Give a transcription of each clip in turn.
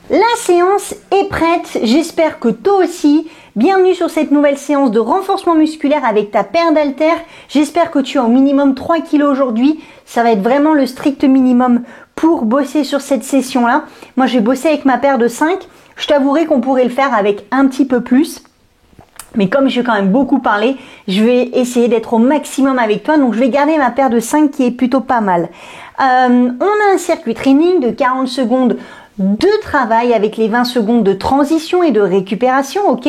La séance est prête, j'espère que toi aussi. Bienvenue sur cette nouvelle séance de renforcement musculaire avec ta paire d'haltères. J'espère que tu as au minimum 3 kg aujourd'hui. Ça va être vraiment le strict minimum pour bosser sur cette session-là. Moi, j'ai bossé avec ma paire de 5. Je t'avouerai qu'on pourrait le faire avec un petit peu plus. Mais comme j'ai quand même beaucoup parlé, je vais essayer d'être au maximum avec toi. Donc, je vais garder ma paire de 5 qui est plutôt pas mal. On a un circuit training de 40 secondes de travail avec les 20 secondes de transition et de récupération, ok.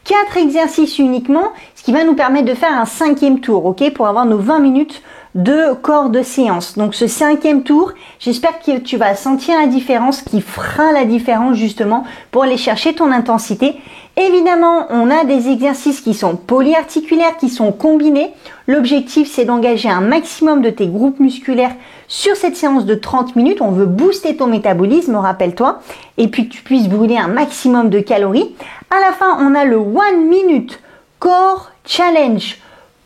4 exercices uniquement, ce qui va nous permettre de faire un 5e tour, ok, pour avoir nos 20 minutes de corps de séance. Donc ce 5e tour, j'espère que tu vas sentir la différence, qui fera la différence justement pour aller chercher ton intensité. Évidemment, on a des exercices qui sont polyarticulaires, qui sont combinés. L'objectif, c'est d'engager un maximum de tes groupes musculaires sur cette séance de 30 minutes. On veut booster ton métabolisme, rappelle-toi, et puis que tu puisses brûler un maximum de calories. À la fin, on a le 1 minute Core Challenge.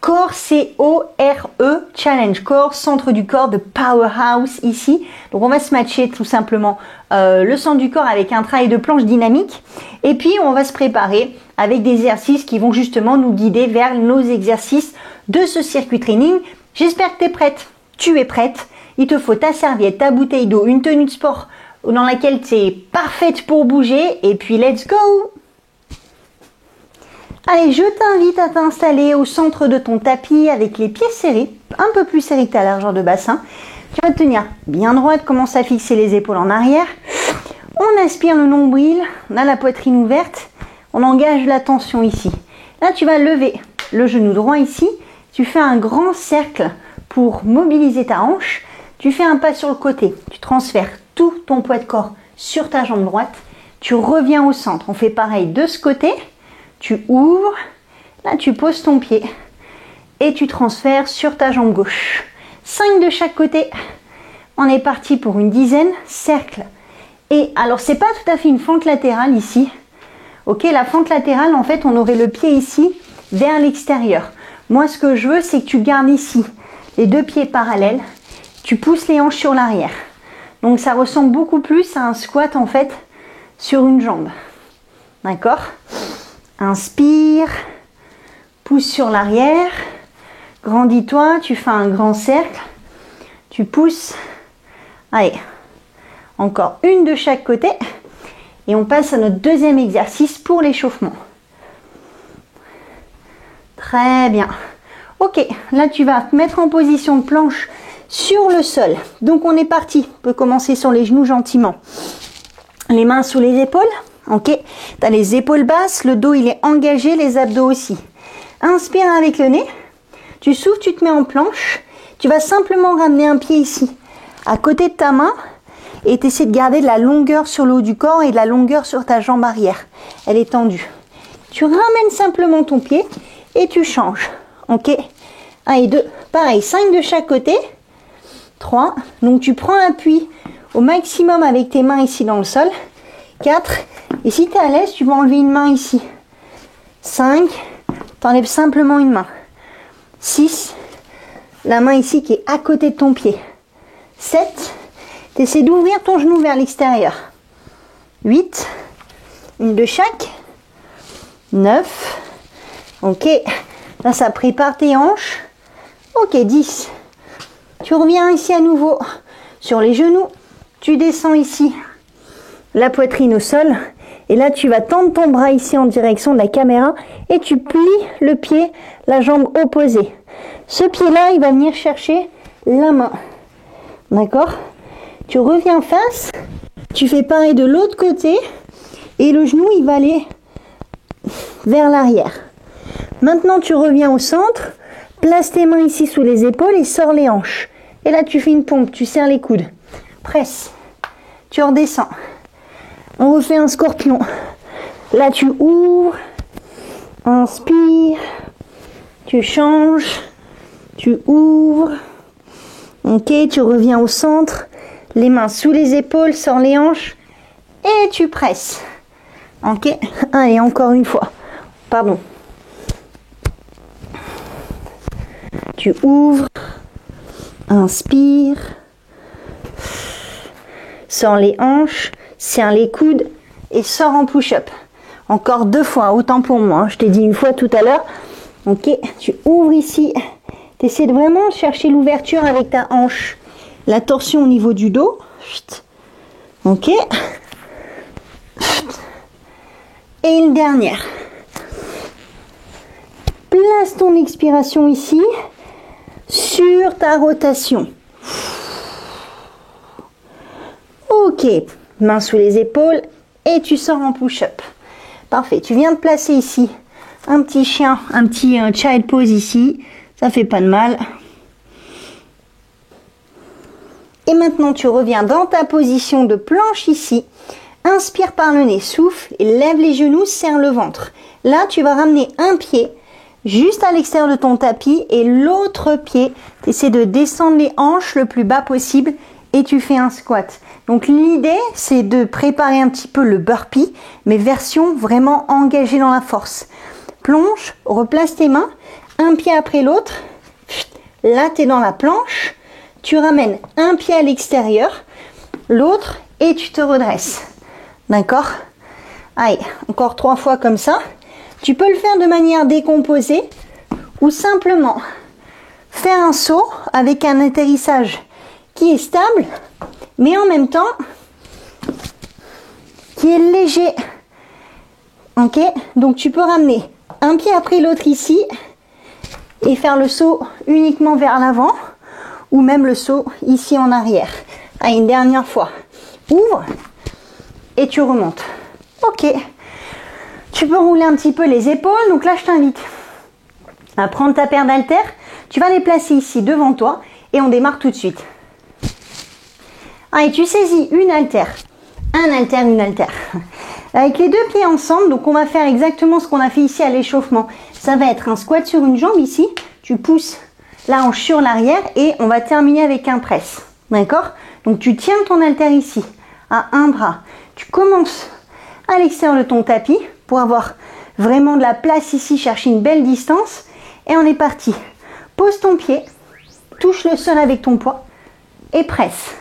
Core, C-O-R-E, Challenge, Core, centre du corps de Powerhouse ici. Donc on va se matcher tout simplement le centre du corps avec un travail de planche dynamique. Et puis on va se préparer avec des exercices qui vont justement nous guider vers nos exercices de ce circuit training. J'espère que tu es prête, tu es prête. Il te faut ta serviette, ta bouteille d'eau, une tenue de sport dans laquelle tu es parfaite pour bouger. Et puis let's go! Allez, je t'invite à t'installer au centre de ton tapis avec les pieds serrés, un peu plus serrés que ta largeur de bassin. Tu vas te tenir bien droite, commence à fixer les épaules en arrière. On aspire le nombril, on a la poitrine ouverte, on engage la tension ici. Là, tu vas lever le genou droit ici, tu fais un grand cercle pour mobiliser ta hanche, tu fais un pas sur le côté, tu transfères tout ton poids de corps sur ta jambe droite, tu reviens au centre. On fait pareil de ce côté. Tu ouvres, là tu poses ton pied et tu transfères sur ta jambe gauche. 5 de chaque côté. On est parti pour une dizaine, cercle. Et alors c'est pas tout à fait une fente latérale ici. Ok, la fente latérale, en fait, on aurait le pied ici vers l'extérieur. Moi, ce que je veux, c'est que tu gardes ici les deux pieds parallèles. Tu pousses les hanches sur l'arrière. Donc ça ressemble beaucoup plus à un squat en fait sur une jambe. D'accord ? Inspire, pousse sur l'arrière, grandis-toi, tu fais un grand cercle, tu pousses, allez, encore une de chaque côté et on passe à notre deuxième exercice pour l'échauffement. Très bien. Ok, là tu vas te mettre en position de planche sur le sol. Donc on est parti, on peut commencer sur les genoux gentiment. Les mains sous les épaules. Ok, tu as les épaules basses, le dos il est engagé, les abdos aussi. Inspire avec le nez, tu souffles, tu te mets en planche, tu vas simplement ramener un pied ici, à côté de ta main, et tu essaies de garder de la longueur sur le haut du corps et de la longueur sur ta jambe arrière. Elle est tendue. Tu ramènes simplement ton pied et tu changes. Ok, 1 et 2, pareil, 5 de chaque côté, 3, donc tu prends appui au maximum avec tes mains ici dans le sol, 4, et si tu es à l'aise, tu vas enlever une main ici. 5, tu enlèves simplement une main. 6, la main ici qui est à côté de ton pied. 7, tu essaies d'ouvrir ton genou vers l'extérieur. 8, une de chaque. 9, ok, là ça prépare tes hanches. Ok, 10, tu reviens ici à nouveau sur les genoux, tu descends ici. La poitrine au sol et là tu vas tendre ton bras ici en direction de la caméra et tu plies le pied, la jambe opposée. Ce pied là il va venir chercher la main, d'accord? Tu reviens face, tu fais pareil de l'autre côté et le genou il va aller vers l'arrière. Maintenant tu reviens au centre, place tes mains ici sous les épaules et sors les hanches et là tu fais une pompe, tu serres les coudes, presse, tu redescends. On refait un scorpion. Là, tu ouvres, inspire, tu changes, tu ouvres. Ok, tu reviens au centre, les mains sous les épaules, sors les hanches et tu presses. Ok, allez, encore une fois. Pardon. Tu ouvres, inspire. sors les hanches, serre les coudes et sors en push-up. Encore 2 fois, autant pour moi, hein. Je t'ai dit une fois tout à l'heure. Ok, tu ouvres ici. Tu essaies de vraiment chercher l'ouverture avec ta hanche. La torsion au niveau du dos. Ok. Et une dernière. Place ton expiration ici sur ta rotation. Ok, main sous les épaules et tu sors en push-up. Parfait, tu viens de placer ici un petit chien, un petit child pose ici. Ça fait pas de mal. Et maintenant, tu reviens dans ta position de planche ici. Inspire par le nez, souffle et lève les genoux, serre le ventre. Là, tu vas ramener un pied juste à l'extérieur de ton tapis et l'autre pied, tu essaies de descendre les hanches le plus bas possible et tu fais un squat. Donc l'idée, c'est de préparer un petit peu le burpee, mais version vraiment engagée dans la force. Plonge, replace tes mains, un pied après l'autre. Là, tu es dans la planche. Tu ramènes un pied à l'extérieur, l'autre, et tu te redresses. D'accord? Allez, encore 3 fois comme ça. Tu peux le faire de manière décomposée ou simplement faire un saut avec un atterrissage qui est stable, mais en même temps qui est léger. Ok? Donc tu peux ramener un pied après l'autre ici et faire le saut uniquement vers l'avant ou même le saut ici en arrière. Allez, une dernière fois. Ouvre et tu remontes. Ok. Tu peux rouler un petit peu les épaules. Donc là, je t'invite à prendre ta paire d'haltères. Tu vas les placer ici devant toi et on démarre tout de suite. Allez, tu saisis une haltère. Un haltère, une haltère. Avec les 2 pieds ensemble, donc on va faire exactement ce qu'on a fait ici à l'échauffement. Ça va être un squat sur une jambe ici. Tu pousses la hanche sur l'arrière et on va terminer avec un press. D'accord? Donc tu tiens ton haltère ici à un bras. Tu commences à l'extérieur de ton tapis pour avoir vraiment de la place ici, chercher une belle distance. Et on est parti. Pose ton pied, touche le sol avec ton poids et presse.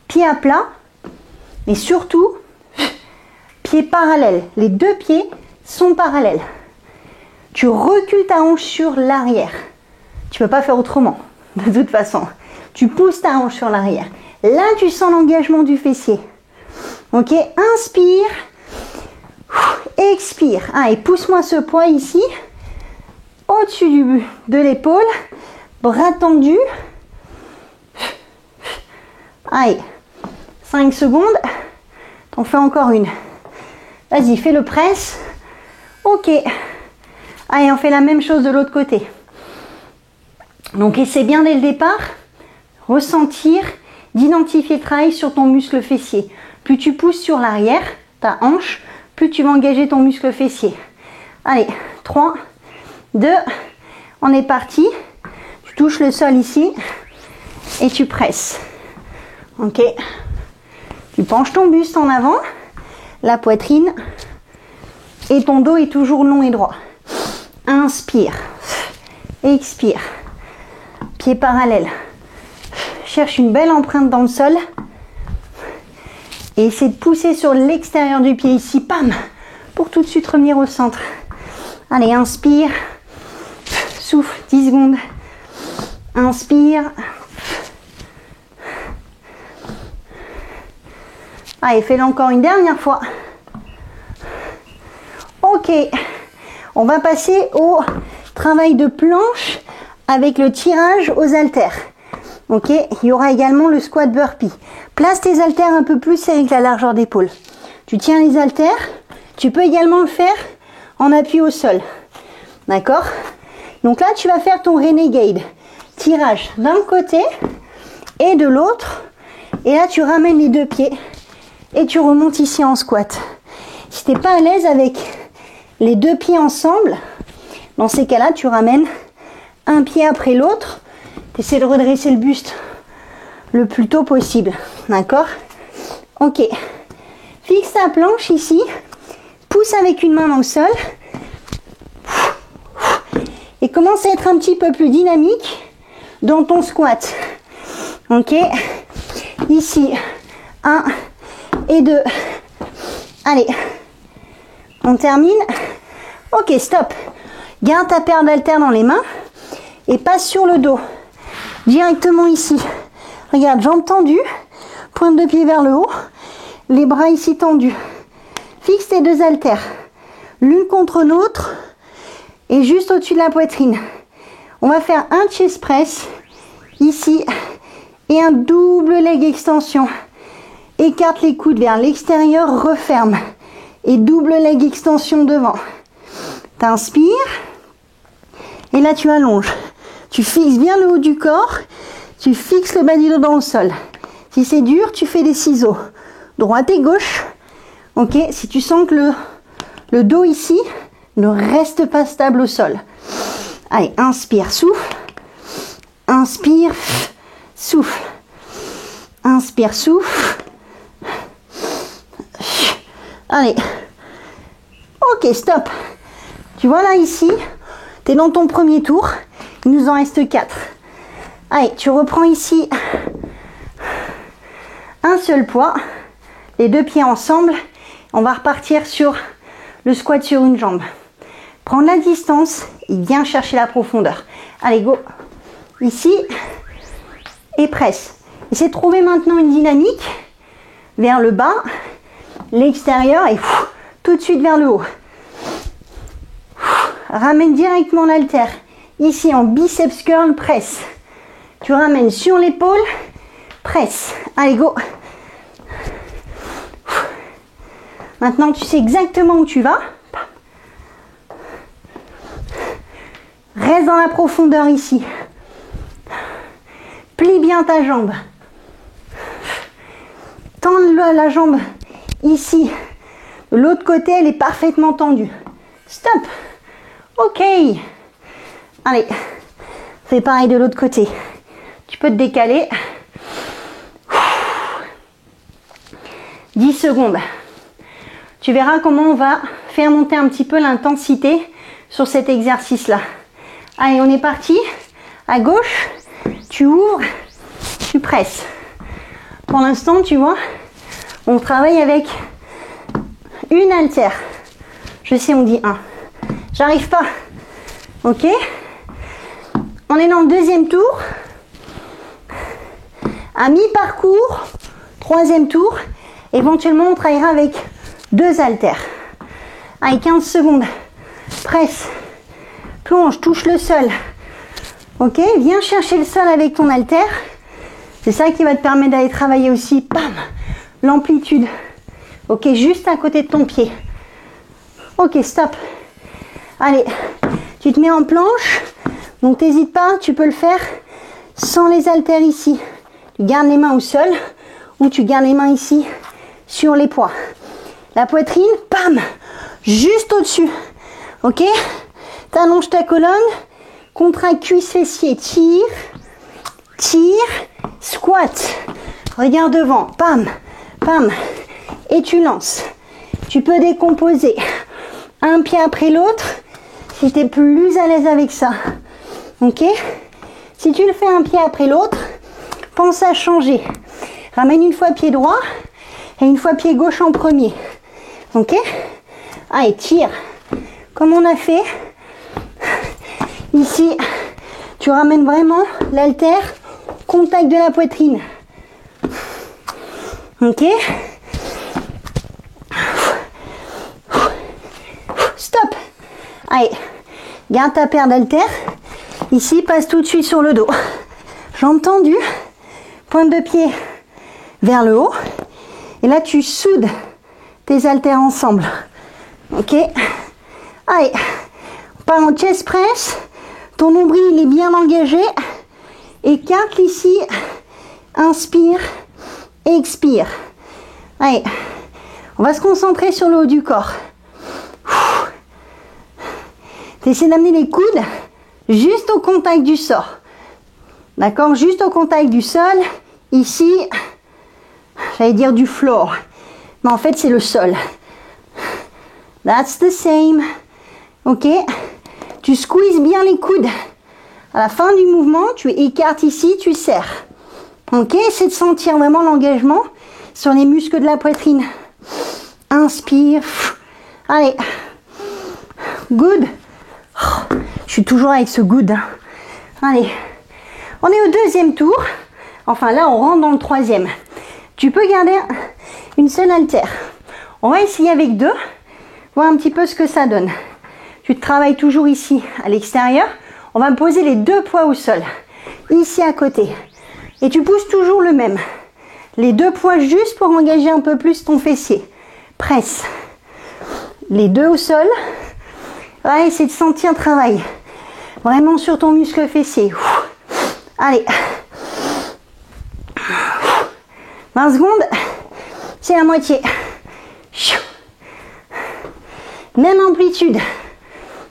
Pied à plat, mais surtout pieds parallèles. Les 2 pieds sont parallèles. Tu recules ta hanche sur l'arrière. Tu ne peux pas faire autrement, de toute façon. Tu pousses ta hanche sur l'arrière. Là, tu sens l'engagement du fessier. Ok, inspire. Expire. Et pousse-moi ce poids ici, au-dessus de l'épaule. Bras tendus. Allez, 5 secondes. T'en fais encore une. Vas-y, fais le press. Ok. Allez, on fait la même chose de l'autre côté. Donc, essaie bien dès le départ, ressentir, d'identifier le travail sur ton muscle fessier. Plus tu pousses sur l'arrière, ta hanche, plus tu vas engager ton muscle fessier. Allez, 3, 2, on est parti. Tu touches le sol ici et tu presses. Ok. Tu penches ton buste en avant, la poitrine et ton dos est toujours long et droit. Inspire, expire, pied parallèle. Cherche une belle empreinte dans le sol et essaie de pousser sur l'extérieur du pied ici, pam, pour tout de suite revenir au centre. Allez, inspire, souffle 10 secondes, inspire. Allez, fais-le encore une dernière fois. Ok, on va passer au travail de planche avec le tirage aux haltères. Ok, il y aura également le squat burpee. Place tes haltères un peu plus serrés que la largeur d'épaule. Tu tiens les haltères. Tu peux également le faire en appui au sol. D'accord? Donc là, tu vas faire ton renegade. Tirage d'un côté et de l'autre. Et là, tu ramènes les 2 pieds et tu remontes ici en squat. Si tu n'es pas à l'aise avec les 2 pieds ensemble, dans ces cas-là, tu ramènes un pied après l'autre. Tu essaies de redresser le buste le plus tôt possible. D'accord? Ok. Fixe ta planche ici. Pousse avec une main dans le sol. Et commence à être un petit peu plus dynamique dans ton squat. Ok? Ici, 1 et 2. Allez, on termine. Ok, stop. Garde ta paire d'haltères dans les mains et passe sur le dos. Directement ici. Regarde, jambes tendues, pointe de pied vers le haut, les bras ici tendus. Fixe tes deux haltères, l'une contre l'autre et juste au-dessus de la poitrine. On va faire un chest press ici et un double leg extension. Écarte les coudes vers l'extérieur, referme et double leg extension devant. T'inspires et là tu allonges. Tu fixes bien le haut du corps, tu fixes le bas du dos dans le sol. Si c'est dur, tu fais des ciseaux. Droite et gauche. Ok, si tu sens que le dos ici ne reste pas stable au sol. Allez, inspire, souffle. Inspire, souffle. Inspire, souffle. Allez. Ok, stop. Tu vois là, ici, tu es dans ton premier tour. Il nous en reste 4. Allez, tu reprends ici un seul poids. Les deux pieds ensemble. On va repartir sur le squat sur une jambe. Prendre la distance et bien chercher la profondeur. Allez, go. Ici. Et presse. Essaie de trouver maintenant une dynamique vers le bas, l'extérieur et tout de suite vers le haut. Ramène directement l'haltère. Ici en biceps curl, presse. Tu ramènes sur l'épaule, presse. Allez, go. Maintenant, tu sais exactement où tu vas. Reste dans la profondeur ici. Plie bien ta jambe. Tends la jambe ici. De l'autre côté, elle est parfaitement tendue. Stop. Ok. Allez. Fais pareil de l'autre côté. Tu peux te décaler. 10 secondes. Tu verras comment on va faire monter un petit peu l'intensité sur cet exercice-là. Allez, on est parti. À gauche, tu ouvres, tu presses. Pour l'instant, tu vois, on travaille avec une haltère. Je sais, on dit 1. J'arrive pas. Ok? On est dans le deuxième tour. À mi-parcours, troisième tour. Éventuellement, on travaillera avec 2 haltères. Allez, 15 secondes. Presse. Plonge, touche le sol. Ok, viens chercher le sol avec ton haltère. C'est ça qui va te permettre d'aller travailler aussi, bam, l'amplitude. Ok, juste à côté de ton pied. Ok, stop. Allez, tu te mets en planche. Donc, n'hésite pas, tu peux le faire sans les haltères ici. Tu gardes les mains au sol ou tu gardes les mains ici sur les poids. La poitrine, bam, juste au-dessus. Ok, t'allonges ta colonne, contracte cuisse fessier, tire, squat. Regarde devant, pam, pam, et tu lances. Tu peux décomposer un pied après l'autre si tu es plus à l'aise avec ça. Ok, si tu le fais un pied après l'autre, pense à changer. Ramène une fois pied droit et une fois pied gauche en premier. Ok, allez, tire. Comme on a fait ici, tu ramènes vraiment l'haltère contact de la poitrine. Ok, stop. Allez, garde ta paire d'haltères. Ici, passe tout de suite sur le dos. Jambes tendues, pointe de pied vers le haut. Et là, tu soudes tes haltères ensemble. Ok, allez, on part en chest press. Ton nombril il est bien engagé. Écarte ici. Inspire. Expire. Allez, on va se concentrer sur le haut du corps. T'essaies d'amener les coudes juste au contact du sol. D'accord? Juste au contact du sol. Ici, j'allais dire du floor. Mais en fait, c'est le sol. That's the same. Ok? Tu squeezes bien les coudes. À la fin du mouvement, tu écartes ici, tu serres. Ok? C'est de sentir vraiment l'engagement. sur les muscles de la poitrine. Inspire. Allez. Good. Oh, je suis toujours avec ce good. Hein. Allez. On est au deuxième tour. Enfin là, on rentre dans le troisième. Tu peux garder une seule haltère. On va essayer avec deux. Voir un petit peu ce que ça donne. Tu travailles toujours ici à l'extérieur. On va poser les deux poids au sol. Ici à côté. Et tu pousses toujours le même. Les deux poids juste pour engager un peu plus ton fessier. Presse. Les deux au sol. Ouais, essaie de sentir un travail. Vraiment sur ton muscle fessier. Allez. 20 secondes. C'est la moitié. Même amplitude.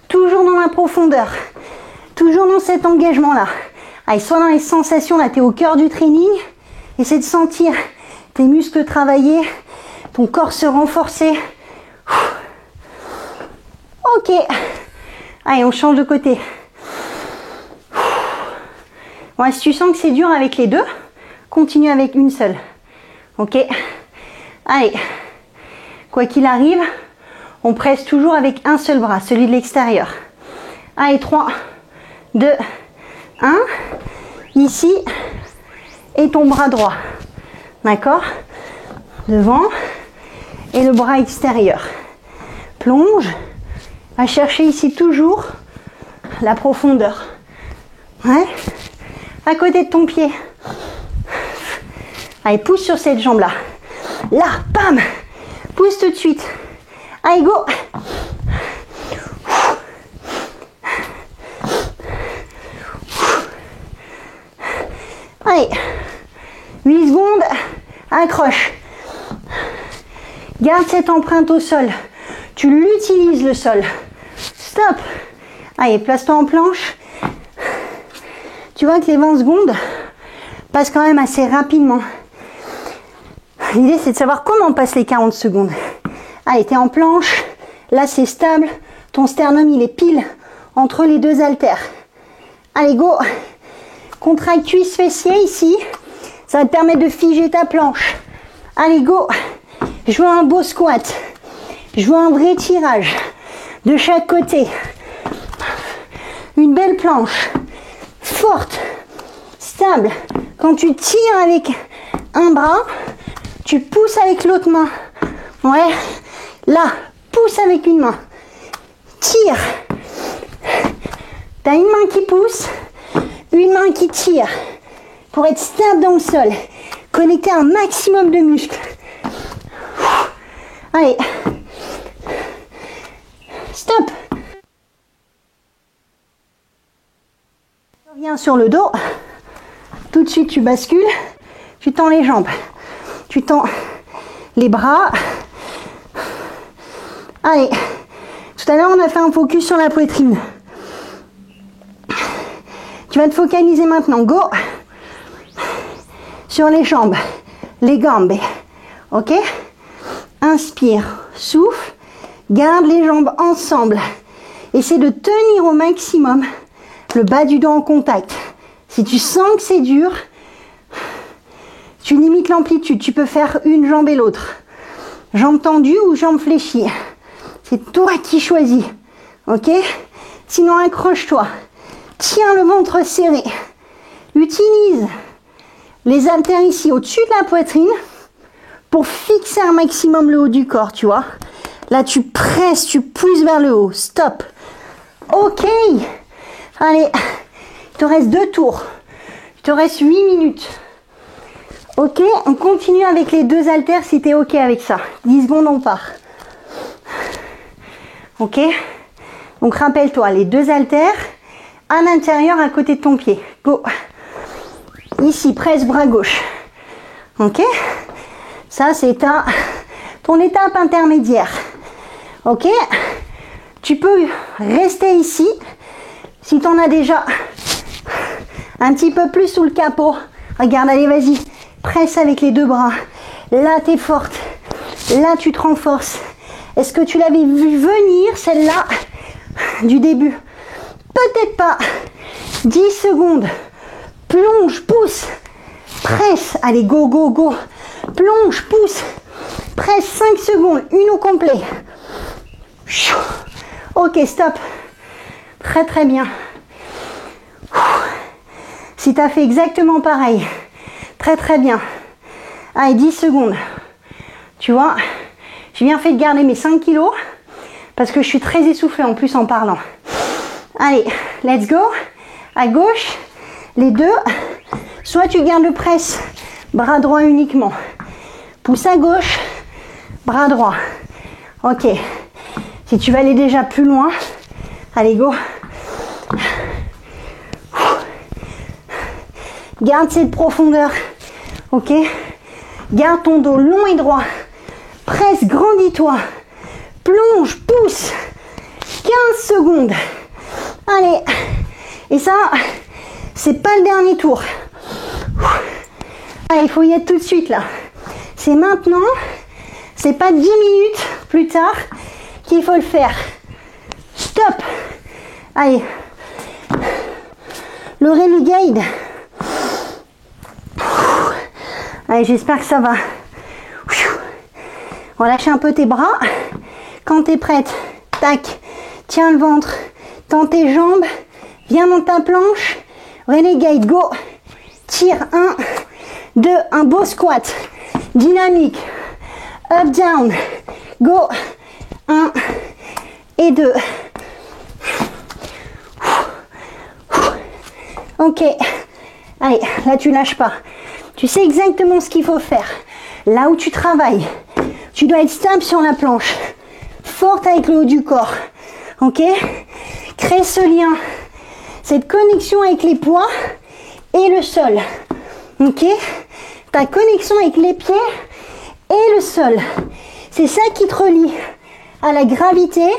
Toujours dans la profondeur. Toujours dans cet engagement-là. Allez, sois dans les sensations. Là, tu es au cœur du training. Essaie de sentir tes muscles travailler. Ton corps se renforcer. Ok. Allez, on change de côté. Bon, si tu sens que c'est dur avec les deux, continue avec une seule. Ok. Allez. Quoi qu'il arrive, on presse toujours avec un seul bras, celui de l'extérieur. Allez, 3, 2, 1. Ici. Et ton bras droit. D'accord? Devant. Et le bras extérieur. Plonge. Va chercher ici toujours la profondeur. Ouais. À côté de ton pied. Allez, pousse sur cette jambe-là. Là, bam! Pousse tout de suite. Allez, go! Allez. 8 secondes. Accroche. Garde cette empreinte au sol. Tu l'utilises le sol. Stop. Allez, place-toi en planche. Tu vois que les 20 secondes passent quand même assez rapidement. L'idée, c'est de savoir comment on passe les 40 secondes. Allez, t'es en planche. Là, c'est stable. Ton sternum, il est pile entre les deux haltères. Allez, go. Contracte cuisse fessier ici. Ça va te permettre de figer ta planche. Allez, go. Je veux un beau squat. Je veux un vrai tirage de chaque côté. Une belle planche. Forte. Stable. Quand tu tires avec un bras, tu pousses avec l'autre main. Ouais. Là, pousse avec une main. Tire. T'as une main qui pousse, une main qui tire. Pour être stable dans le sol. Connecter un maximum de muscles. Allez. Stop. Tu reviens sur le dos. Tout de suite, tu bascules. Tu tends les jambes. Tu tends les bras. Allez. Tout à l'heure, on a fait un focus sur la poitrine. Tu vas te focaliser maintenant. Go. Sur les jambes. Les gambes. Ok? Inspire. Souffle. Garde les jambes ensemble. Essaie de tenir au maximum le bas du dos en contact. Si tu sens que c'est dur, tu limites l'amplitude. Tu peux faire une jambe et l'autre. Jambe tendue ou jambe fléchie. C'est toi qui choisis. Ok? Sinon, accroche-toi. Tiens le ventre serré. Utilise les haltères ici au-dessus de la poitrine pour fixer un maximum le haut du corps, tu vois. Là, tu presses, tu pousses vers le haut. Stop. Ok. Allez, il te reste 2 tours. Il te reste 8 minutes. Ok, on continue avec les 2 haltères si tu es ok avec ça. 10 secondes, on part. Ok. Donc, rappelle-toi, les 2 haltères à l'intérieur à côté de ton pied. Go. Ici, presse bras gauche. Ok. Ça, c'est ton étape intermédiaire. Ok. Tu peux rester ici. Si tu en as déjà un petit peu plus sous le capot. Regarde, allez, vas-y. Presse avec les 2 bras. Là, tu es forte. Là, tu te renforces. Est-ce que tu l'avais vu venir, celle-là, du début? Peut-être pas. 10 secondes. Plonge, pousse. Presse. Allez, go, go, go. Plonge, pousse. Presse 5 secondes, une au complet. Ok, stop. Très très bien. Si tu as fait exactement pareil, très très bien. Allez, 10 secondes. Tu vois, j'ai bien fait de garder mes 5 kilos parce que je suis très essoufflée en plus en parlant. Allez, let's go. À gauche, les deux. Soit tu gardes le press, bras droit uniquement. Pousse à gauche, bras droit. Ok. Si tu veux aller déjà plus loin, allez, go. Garde cette profondeur. Ok. Garde ton dos long et droit. Presse, grandis-toi. Plonge, pousse. 15 secondes. Allez. Et ça, c'est pas le dernier tour. Allez, il faut y être tout de suite là. C'est maintenant. C'est pas 10 minutes plus tard qu'il faut le faire. Stop. Allez. Le renegade. Allez, j'espère que ça va. Relâche un peu tes bras. Quand tu es prête, tac, tiens le ventre, tends tes jambes, viens dans ta planche. Renegade, go. Tire, 1, 2, un beau squat. Dynamique. Up, down. Go. 1 et 2. Ok. Allez, là tu lâches pas. Tu sais exactement ce qu'il faut faire. Là où tu travailles, tu dois être stable sur la planche. Forte avec le haut du corps. Ok? Crée ce lien. Cette connexion avec les poids et le sol. Ok? Ta connexion avec les pieds et le sol. C'est ça qui te relie à la gravité.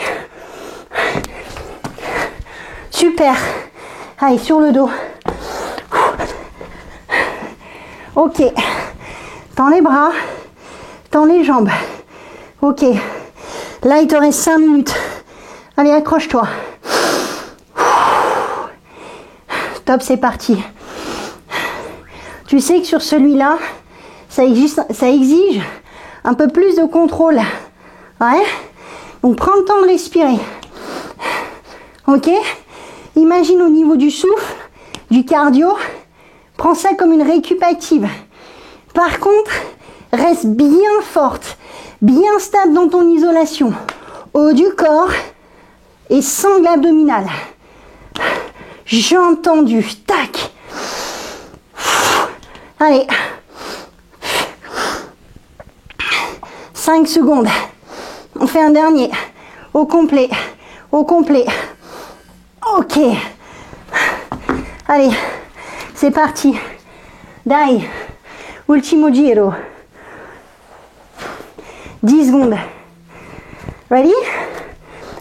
Super. Allez, sur le dos. Ok. Tends les bras. Tends les jambes. Ok. Là, il te reste 5 minutes. Allez, accroche-toi. Top, c'est parti. Tu sais que sur celui-là, ça exige un peu plus de contrôle. Ouais. Donc, prends le temps de respirer. Ok. Imagine au niveau du souffle, du cardio, prends ça comme une récup active. Par contre, reste bien forte, bien stable dans ton isolation. Haut du corps et sangle abdominale. Jambes tendues, tac. Allez. 5 secondes. On fait un dernier. Au complet. Au complet. Ok. Allez. C'est parti. Dai. Ultimo giro. 10 secondes. Ready?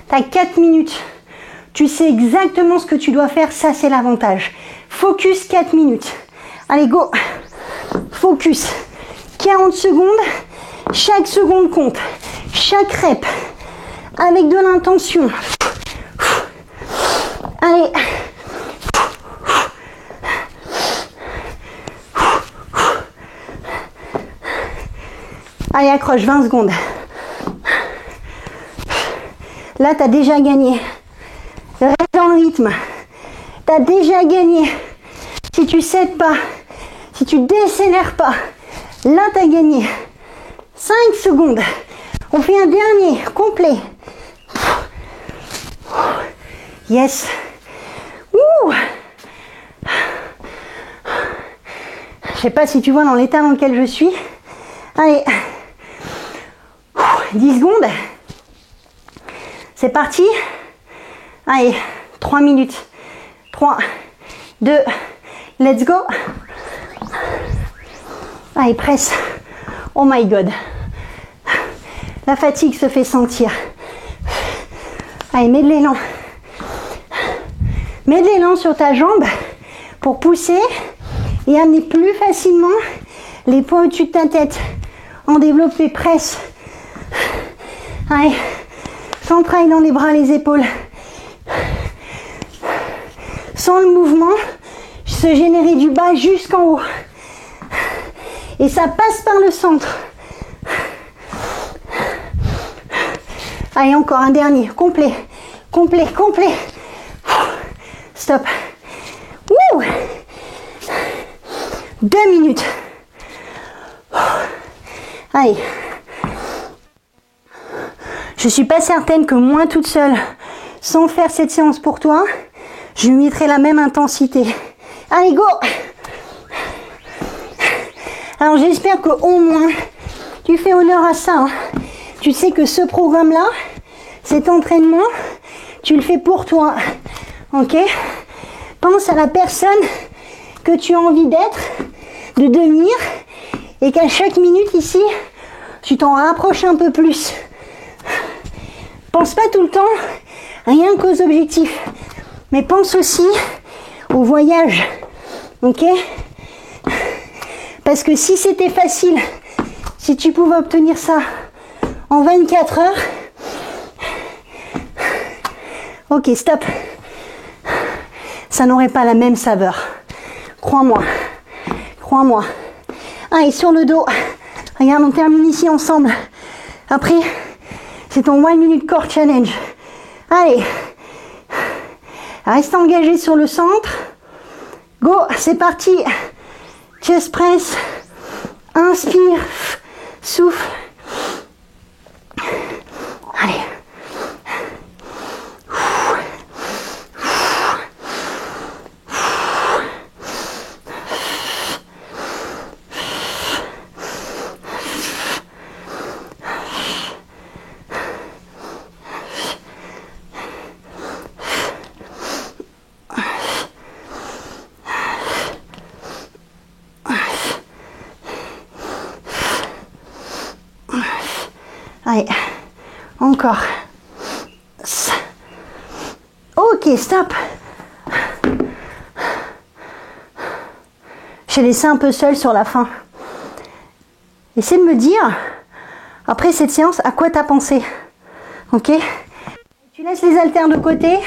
T'as 4 minutes. Tu sais exactement ce que tu dois faire. Ça, c'est l'avantage. Focus 4 minutes. Allez, go. Focus. 40 secondes. Chaque seconde compte. Chaque rep. Avec de l'intention. Allez. Allez, accroche, 20 secondes. Là, tu as déjà gagné. Reste dans le rythme. Tu as déjà gagné. Si tu cèdes pas, si tu décélères pas, là, tu as gagné. 5 secondes. On fait un dernier, complet. Yes. Ouh. Je sais pas si tu vois dans l'état dans lequel je suis. Allez. 10 secondes. C'est parti. Allez, 3 minutes. 3, 2, let's go. Allez, presse. Oh my God. La fatigue se fait sentir. Allez, mets de l'élan. Mets de l'élan sur ta jambe pour pousser et amener plus facilement les poids au-dessus de ta tête. En développé, presse. Allez, s'entraîne dans les bras, les épaules. Sans le mouvement, se générer du bas jusqu'en haut. Et ça passe par le centre. Allez, encore un dernier. Complet. Complet, complet. Stop. Wouh. 2 minutes. Allez. Je suis pas certaine que moi toute seule, sans faire cette séance pour toi, je lui mettrai la même intensité. Allez, go! Alors j'espère qu'au moins, tu fais honneur à ça. Hein. Tu sais que ce programme-là, cet entraînement, tu le fais pour toi. Ok? Pense à la personne que tu as envie d'être, de devenir, et qu'à chaque minute ici, tu t'en rapproches un peu plus. Pense pas tout le temps rien qu'aux objectifs, mais pense aussi au voyage. Ok? Parce que si c'était facile, si tu pouvais obtenir ça en 24 heures, ok, stop. Ça n'aurait pas la même saveur. Crois-moi. Crois-moi. Allez, sur le dos. Regarde, on termine ici ensemble. Après, c'est ton 1 minute core challenge. Allez. Reste engagé sur le centre. Go, c'est parti. Chest press. Inspire. Souffle. Allez. Allez, encore. Ok, stop. J'ai laissé un peu seule sur la fin. Essaie de me dire, après cette séance, à quoi t'as pensé. Ok? Tu laisses les haltères de côté.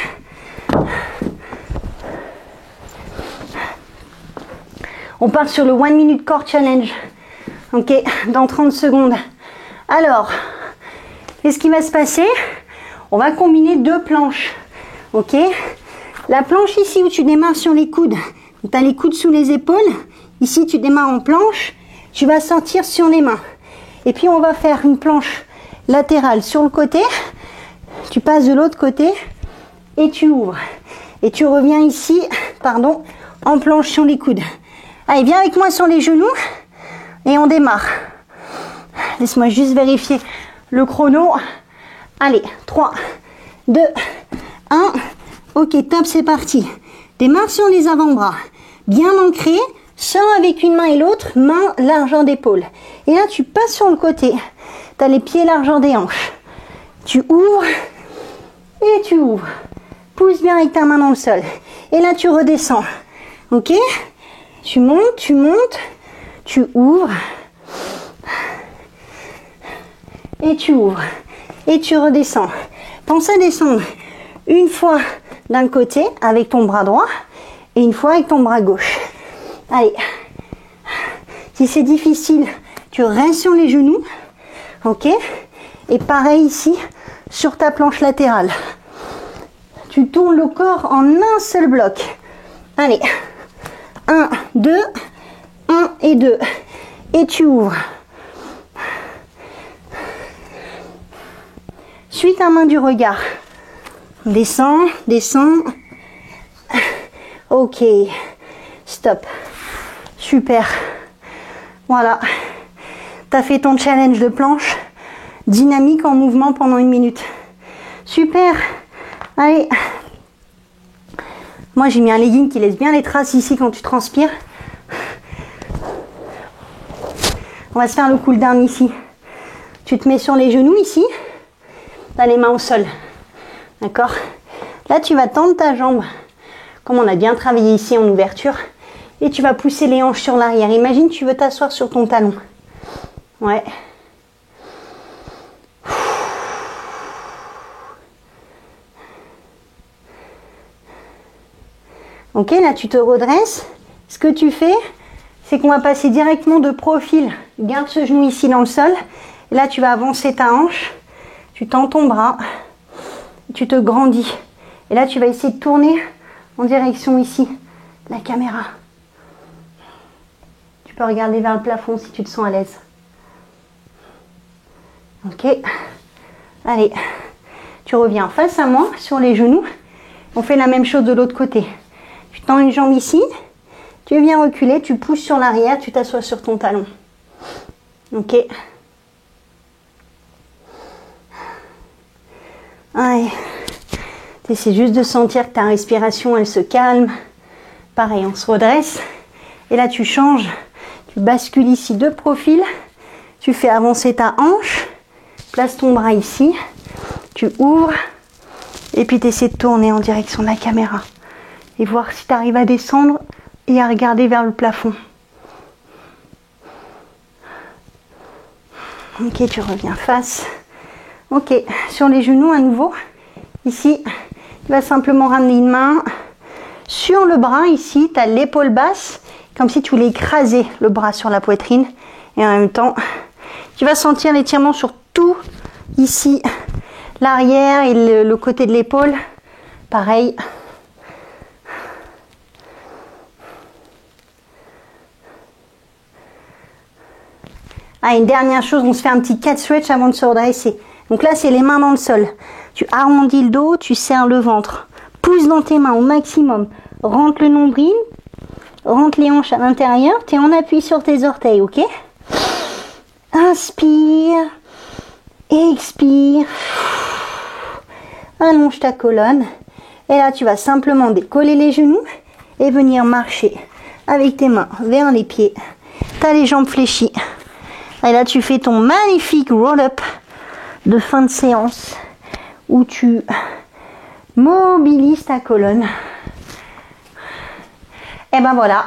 On part sur le 1 minute core challenge. Ok? Dans 30 secondes. Alors, qu'est-ce qui va se passer? On va combiner 2 planches. Ok? La planche ici où tu démarres sur les coudes. Tu as les coudes sous les épaules. Ici, tu démarres en planche. Tu vas sortir sur les mains. Et puis, on va faire une planche latérale sur le côté. Tu passes de l'autre côté et tu ouvres. Et tu reviens ici, en planche sur les coudes. Allez, viens avec moi sur les genoux et on démarre. Laisse-moi juste vérifier le chrono. Allez, 3, 2, 1. Ok, top, c'est parti. Démarre sur les avant-bras. Bien ancré. Sors avec une main et l'autre, main largeur d'épaule. Et là, tu passes sur le côté. Tu as les pieds largeur des hanches. Tu ouvres et tu ouvres. Pousse bien avec ta main dans le sol. Et là, tu redescends. Ok? Tu montes, tu ouvres. Et tu ouvres. Et tu redescends. Pense à descendre une fois d'un côté avec ton bras droit et une fois avec ton bras gauche. Allez. Si c'est difficile, tu restes sur les genoux. Ok? Et pareil ici, sur ta planche latérale. Tu tournes le corps en un seul bloc. Allez. 1, 2, 1 et 2. Et tu ouvres. Suis ta main du regard. Descends, descends. Ok. Stop. Super. Voilà. Tu as fait ton challenge de planche. Dynamique en mouvement pendant 1 minute. Super. Allez. Moi, j'ai mis un legging qui laisse bien les traces ici quand tu transpires. On va se faire le cool down ici. Tu te mets sur les genoux ici. Tu as les mains au sol. D'accord? Là, tu vas tendre ta jambe. Comme on a bien travaillé ici en ouverture. Et tu vas pousser les hanches sur l'arrière. Imagine, tu veux t'asseoir sur ton talon. Ouais. Ok, là tu te redresses. Ce que tu fais, c'est qu'on va passer directement de profil. Garde ce genou ici dans le sol. Et là, tu vas avancer ta hanche. Tu tends ton bras. Tu te grandis. Et là, tu vas essayer de tourner en direction ici de la caméra. Tu peux regarder vers le plafond si tu te sens à l'aise. Ok. Allez. Tu reviens face à moi sur les genoux. On fait la même chose de l'autre côté. Tu tends une jambe ici. Tu viens reculer. Tu pousses sur l'arrière. Tu t'assois sur ton talon. Ok. Allez. Tu essaies juste de sentir que ta respiration, elle se calme. Pareil, on se redresse. Et là, tu changes. Tu bascules ici de profil. Tu fais avancer ta hanche. Place ton bras ici. Tu ouvres. Et puis, tu essaies de tourner en direction de la caméra. Et voir si tu arrives à descendre et à regarder vers le plafond. Ok, tu reviens face. Ok, sur les genoux à nouveau. Ici, tu vas simplement ramener une main sur le bras. Ici, tu as l'épaule basse. Comme si tu voulais écraser le bras sur la poitrine. Et en même temps, tu vas sentir l'étirement sur tout ici. L'arrière et le côté de l'épaule. Pareil. Ah, une dernière chose, on se fait un petit cat stretch avant de se redresser. Donc là, c'est les mains dans le sol. Tu arrondis le dos, tu serres le ventre. Pousse dans tes mains au maximum. Rentre le nombril. Rentre les hanches à l'intérieur. Tu es en appui sur tes orteils, ok? Inspire. Expire. Allonge ta colonne. Et là, tu vas simplement décoller les genoux et venir marcher avec tes mains vers les pieds. Tu as les jambes fléchies. Et là, tu fais ton magnifique roll-up de fin de séance où tu mobilises ta colonne. Et ben voilà,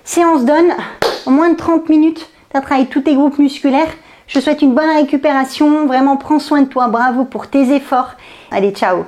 séance done. En moins de 30 minutes, tu as travaillé tous tes groupes musculaires. Je te souhaite une bonne récupération. Vraiment, prends soin de toi. Bravo pour tes efforts. Allez, ciao.